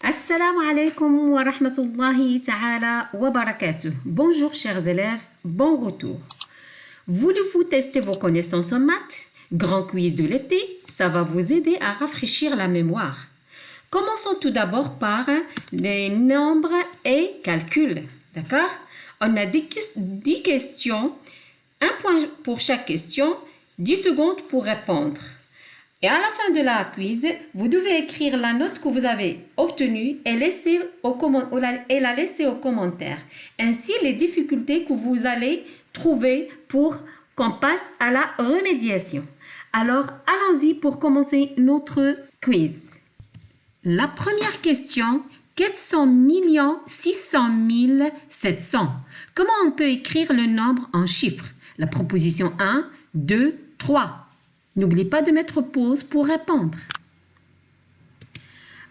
Assalamu alaikum wa rahmatullahi ta'ala wa barakatuh. Bonjour chers élèves, bon retour. Voulez-vous tester vos connaissances en maths? Grand quiz de l'été, ça va vous aider à rafraîchir la mémoire. Commençons tout d'abord par les nombres et calculs. D'accord? On a 10 questions, un point pour chaque question, 10 secondes pour répondre. Et à la fin de la quiz, vous devez écrire la note que vous avez obtenue et la laisser aux commentaires. Ainsi, les difficultés que vous allez trouver pour qu'on passe à la remédiation. Alors, allons-y pour commencer notre quiz. La première question, 400 600 700. Comment on peut écrire le nombre en chiffres? La proposition 1, 2, 3. N'oubliez pas de mettre pause pour répondre.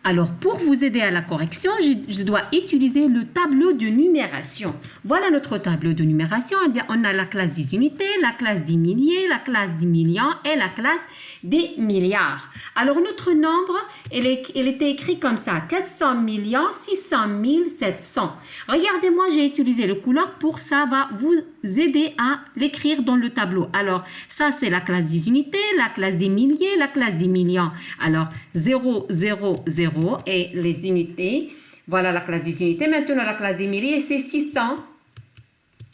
Alors, pour vous aider à la correction, je dois utiliser le tableau de numération. Voilà notre tableau de numération. On a la classe des unités, la classe des milliers, la classe des millions et la classe des milliards. Alors, notre nombre, il était écrit comme ça. 400 600 700. Regardez-moi, j'ai utilisé le couleur pour ça va vous aider à l'écrire dans le tableau. Alors, ça, c'est la classe des unités, la classe des milliers, la classe des millions. Alors, 0, 0, 0 et les unités. Voilà la classe des unités. Maintenant, la classe des milliers, c'est 600.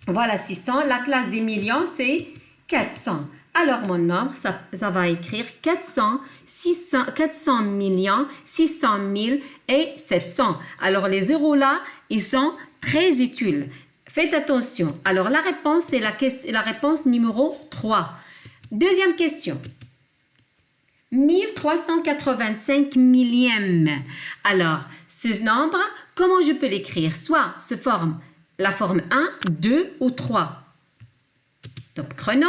Voilà 600. La classe des millions, c'est 400. Alors, mon nombre, ça va écrire 400 millions, 600 000 et 700. Alors, les zéros là, ils sont très utiles. Faites attention. Alors, la réponse, c'est la réponse numéro 3. Deuxième question. 1385 millièmes. Alors, ce nombre, comment je peux l'écrire? Soit la forme 1, 2 ou 3. Top chrono.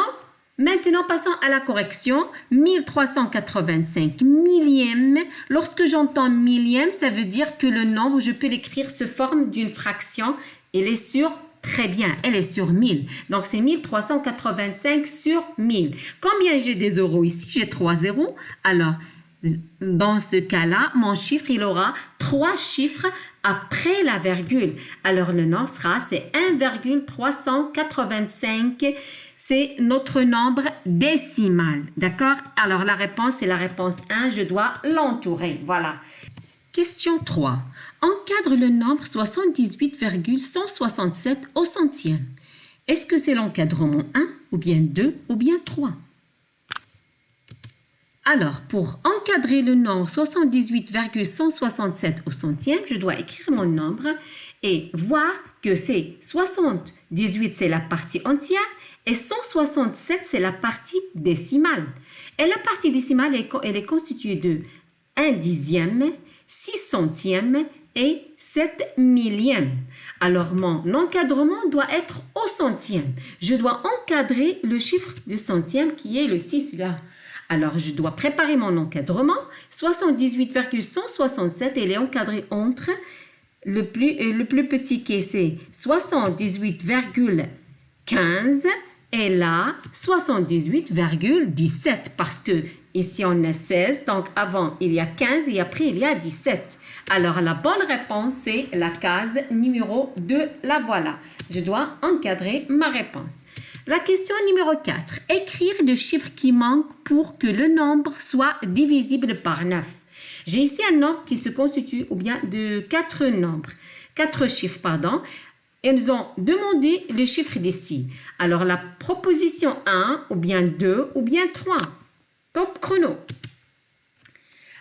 Maintenant, passons à la correction. 1385 millièmes. Lorsque j'entends millième, ça veut dire que le nombre, je peux l'écrire sous forme d'une fraction. Elle est sur très bien, elle est sur 1000. Donc, c'est 1385 sur 1000. Combien j'ai des euros ici? J'ai 3 zéros. Alors, dans ce cas-là, mon chiffre, il aura 3 chiffres après la virgule. Alors, le nom c'est 1,385. C'est notre nombre décimal. D'accord? Alors, la réponse, c'est la réponse 1. Je dois l'entourer. Voilà. Question 3. Encadre le nombre 78,167 au centième. Est-ce que c'est l'encadrement 1, ou bien 2, ou bien 3? Alors, pour encadrer le nombre 78,167 au centième, je dois écrire mon nombre et voir que c'est 78, c'est la partie entière, et 167, c'est la partie décimale. Et la partie décimale, elle est constituée de 1 dixième, 6 centièmes et 7 millièmes. Alors, mon encadrement doit être au centième. Je dois encadrer le chiffre du centième qui est le 6 là. Alors, je dois préparer mon encadrement. 78,167, elle est encadrée entre le plus petit qui est 78,15 et là 78,17 parce que ici on a 16, donc avant il y a 15 et après il y a 17. Alors la bonne réponse c'est la case numéro 2, la voilà. Je dois encadrer ma réponse. La question numéro 4. Écrire le chiffre qui manque pour que le nombre soit divisible par 9. J'ai ici un nombre qui se constitue ou bien de 4 chiffres, pardon. Ils ont demandé le chiffre d'ici. Alors, la proposition 1, ou bien 2, ou bien 3. Top chrono.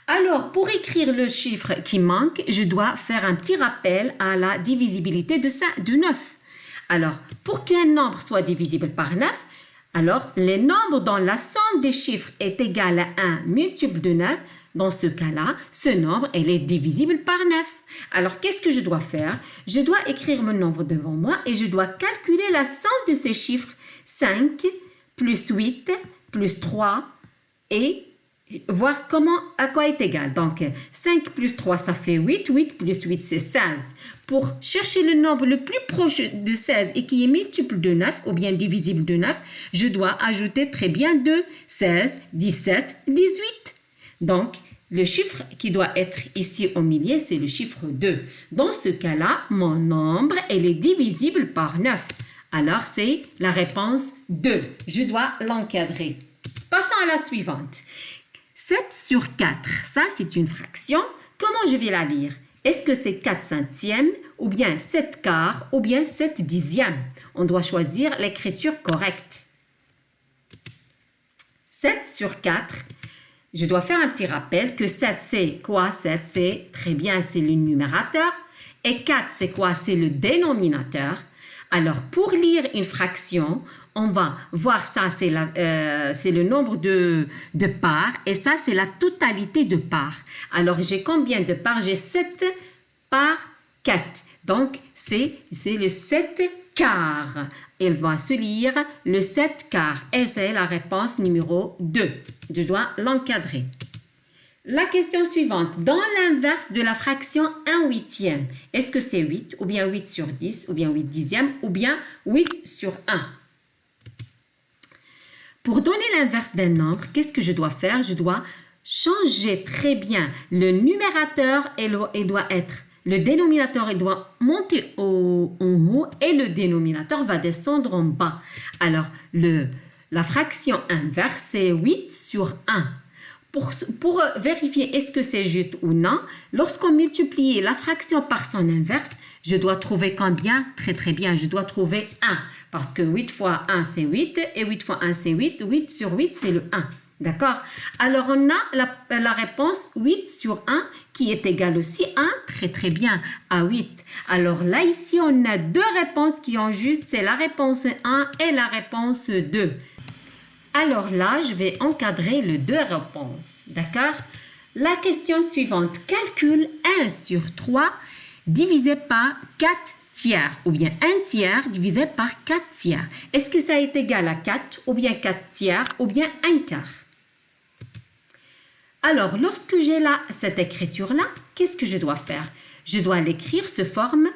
Alors, pour écrire le chiffre qui manque, je dois faire un petit rappel à la divisibilité de 9. Alors, pour qu'un nombre soit divisible par 9, alors les nombres dont la somme des chiffres est égale à 1 multiple de 9, dans ce cas-là, ce nombre, elle est divisible par 9. Alors, qu'est-ce que je dois faire? Je dois écrire mon nombre devant moi et je dois calculer la somme de ces chiffres. 5 plus 8 plus 3 et voir à quoi est égal. Donc, 5 plus 3, ça fait 8. 8 plus 8, c'est 16. Pour chercher le nombre le plus proche de 16 et qui est multiple de 9 ou bien divisible de 9, je dois ajouter très bien 2. 16, 17, 18. Donc, Le chiffre qui doit être ici au milieu, c'est le chiffre 2. Dans ce cas-là, mon nombre, elle est divisible par 9. Alors, c'est la réponse 2. Je dois l'encadrer. Passons à la suivante. 7 sur 4, ça c'est une fraction. Comment je vais la lire? Est-ce que c'est 4 centièmes, ou bien 7 quarts, ou bien 7 dixièmes? On doit choisir l'écriture correcte. 7 sur 4, je dois faire un petit rappel que 7 c'est quoi? 7 c'est, très bien, c'est le numérateur. Et 4 c'est quoi? C'est le dénominateur. Alors, pour lire une fraction, on va voir ça, c'est le nombre de parts et ça, c'est la totalité de parts. Alors, j'ai combien de parts? J'ai 7 par 4. Donc, c'est le 7 quarts. Il va se lire le 7 quarts et c'est la réponse numéro 2. Je dois l'encadrer. La question suivante, dans l'inverse de la fraction 1 huitième, est-ce que c'est 8 ou bien 8 sur 10 ou bien 8 dixièmes ou bien 8 sur 1? Pour donner l'inverse d'un nombre, qu'est-ce que je dois faire? Je dois changer très bien le numérateur, il doit être, le dénominateur, il doit monter en haut et le dénominateur va descendre en bas. Alors, la fraction inverse, c'est 8 sur 1. Pour vérifier est-ce que c'est juste ou non, lorsqu'on multiplie la fraction par son inverse, je dois trouver combien? Très très bien, je dois trouver 1. Parce que 8 fois 1 c'est 8 et 8 fois 1 c'est 8. 8 sur 8 c'est le 1. D'accord? Alors on a la réponse 8 sur 1 qui est égale aussi 1. Très très bien, à 8. Alors là ici on a deux réponses qui ont juste, c'est la réponse 1 et la réponse 2. Alors là, je vais encadrer les deux réponses. D'accord? La question suivante. Calcule 1 sur 3 divisé par 4 tiers. Ou bien 1 tiers divisé par 4 tiers. Est-ce que ça est égal à 4 ou bien 4 tiers ou bien 1 quart? Alors, lorsque j'ai là cette écriture-là, qu'est-ce que je dois faire? Je dois l'écrire sous forme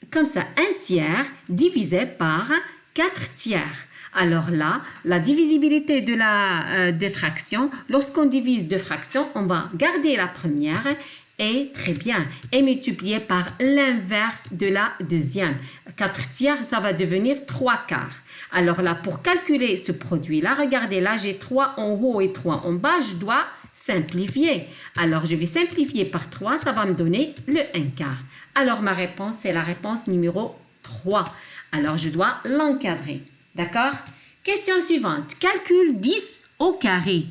comme ça. 1 tiers divisé par 4 tiers. Alors là, la divisibilité des fractions, lorsqu'on divise deux fractions, on va garder la première et très bien, et multiplier par l'inverse de la deuxième. 4 tiers, ça va devenir 3 quarts. Alors là, pour calculer ce produit-là, regardez là, j'ai 3 en haut et 3 en bas, je dois simplifier. Alors, je vais simplifier par 3, ça va me donner le 1 quart. Alors, ma réponse, c'est la réponse numéro 3. Alors, je dois l'encadrer. D'accord? Question suivante. Calcule 10 au carré.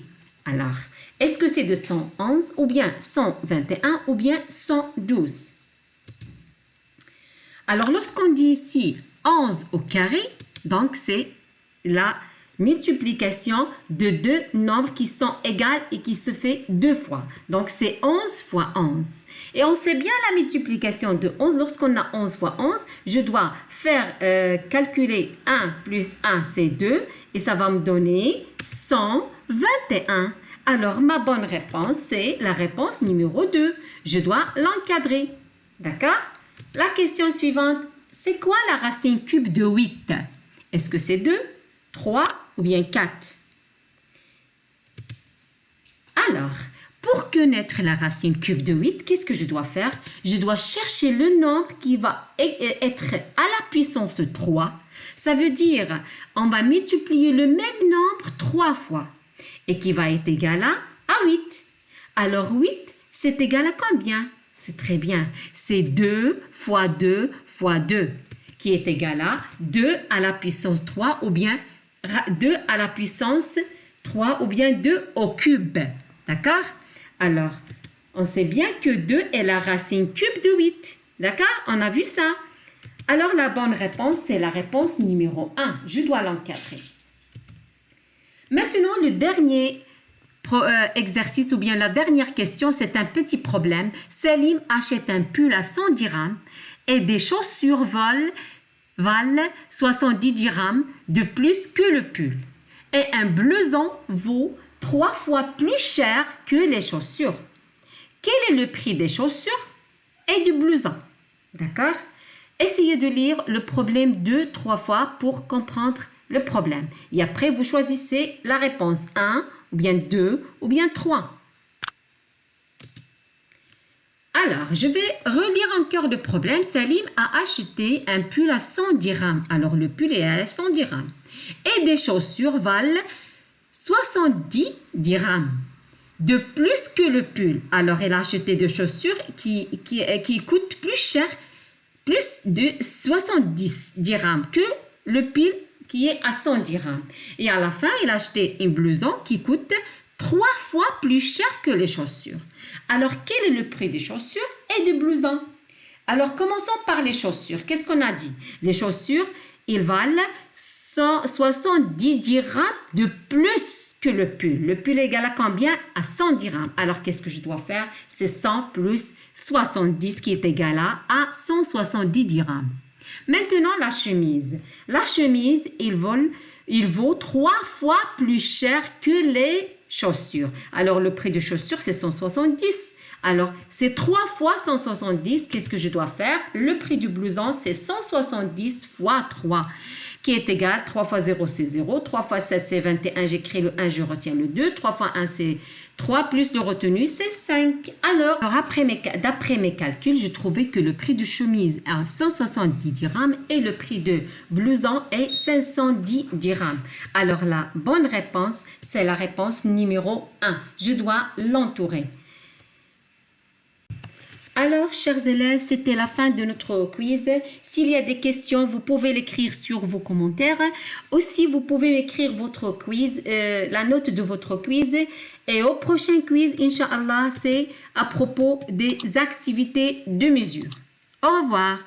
Alors, est-ce que c'est de 111 ou bien 121 ou bien 112? Alors, lorsqu'on dit ici 11 au carré, donc c'est la multiplication de deux nombres qui sont égales et qui se fait deux fois. Donc, c'est 11 fois 11. Et on sait bien la multiplication de 11. Lorsqu'on a 11 fois 11, je dois faire calculer 1 plus 1, c'est 2. Et ça va me donner 121. Alors, ma bonne réponse, c'est la réponse numéro 2. Je dois l'encadrer. D'accord? La question suivante, c'est quoi la racine cube de 8? Est-ce que c'est 2, 3 ou bien 4? Alors, pour connaître la racine cube de 8, qu'est-ce que je dois faire? Je dois chercher le nombre qui va être à la puissance 3. Ça veut dire, on va multiplier le même nombre 3 fois et qui va être égal à 8. Alors 8, c'est égal à combien? C'est très bien. C'est 2 fois 2 fois 2 qui est égal à 2 à la puissance 3 ou bien 2 à la puissance 3 ou bien 2 au cube. D'accord? Alors, on sait bien que 2 est la racine cube de 8. D'accord? On a vu ça. Alors, la bonne réponse, c'est la réponse numéro 1. Je dois l'encadrer. Maintenant, le dernier exercice ou bien la dernière question, c'est un petit problème. Selim achète un pull à 100 dirhams et des chaussures valent 70 dirhams de plus que le pull. Et un blouson vaut 3 fois plus cher que les chaussures. Quel est le prix des chaussures et du blouson? D'accord? Essayez de lire le problème 2-3 fois pour comprendre le problème. Et après, vous choisissez la réponse 1, ou bien 2, ou bien 3. Alors, je vais relire encore le problème. Salim a acheté un pull à 100 dirhams. Alors, le pull est à 100 dirhams. Et des chaussures valent 70 dirhams. De plus que le pull. Alors, il a acheté des chaussures qui coûtent plus cher, plus de 70 dirhams que le pull qui est à 100 dirhams. Et à la fin, il a acheté un blouson qui coûte 3 fois plus cher que les chaussures. Alors, quel est le prix des chaussures et du blouson? Alors, commençons par les chaussures. Qu'est-ce qu'on a dit? Les chaussures, ils valent 170 dirhams de plus que le pull. Le pull est égal à combien? À 100 dirhams. Alors, qu'est-ce que je dois faire? C'est 100 plus 70 qui est égal à 170 dirhams. Maintenant, la chemise. La chemise, il vaut 3 fois plus cher que les chaussures. Alors, le prix de chaussures, c'est 170. Alors, c'est 3 fois 170. Qu'est-ce que je dois faire? Le prix du blouson, c'est 170 fois 3, qui est égal, 3 fois 0, c'est 0. 3 fois 7, c'est 21. J'écris le 1, je retiens le 2. 3 fois 1, c'est 3, plus le retenu, c'est 5. Alors d'après mes calculs, je trouvais que le prix de chemise est à 170 dirhams et le prix de blouson est 510 dirhams. Alors, la bonne réponse, c'est la réponse numéro 1. Je dois l'entourer. Alors, chers élèves, c'était la fin de notre quiz. S'il y a des questions, vous pouvez l'écrire sur vos commentaires. Aussi, vous pouvez m'écrire votre quiz, la note de votre quiz. Et au prochain quiz, Inch'Allah, c'est à propos des activités de mesure. Au revoir.